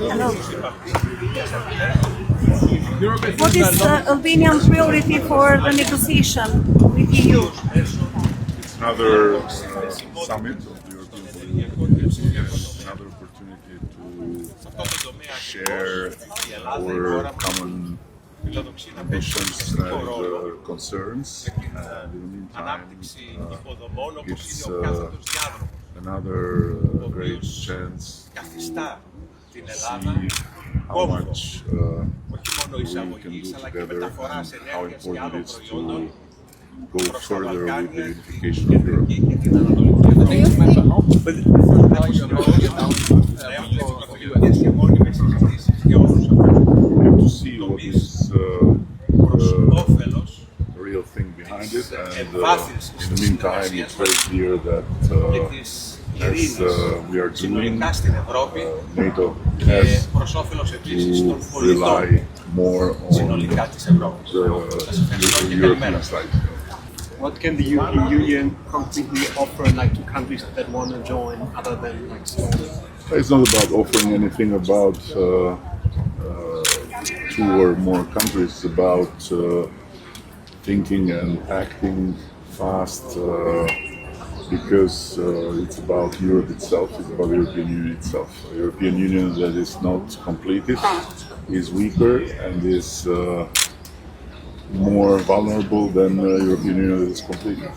Hello. What is Albanian priority for the negotiation with EU? It's another summit of the European Union, another opportunity to share our common ambitions and concerns. And in the meantime, it's another great chance to see how much we can do together and how important it is to go further with the unification of Europe. We have to see what is the real thing behind it, and in the meantime it's very clear that as we are doing, NATO has to rely more on the European side. What can the European Union concretely offer, like, to countries that want to join, other than like small? It's not about offering anything about two or more countries. It's about thinking and acting fast. Because it's about Europe itself, it's about the European Union itself. A European Union that is not completed is weaker and is more vulnerable than a European Union that is completed.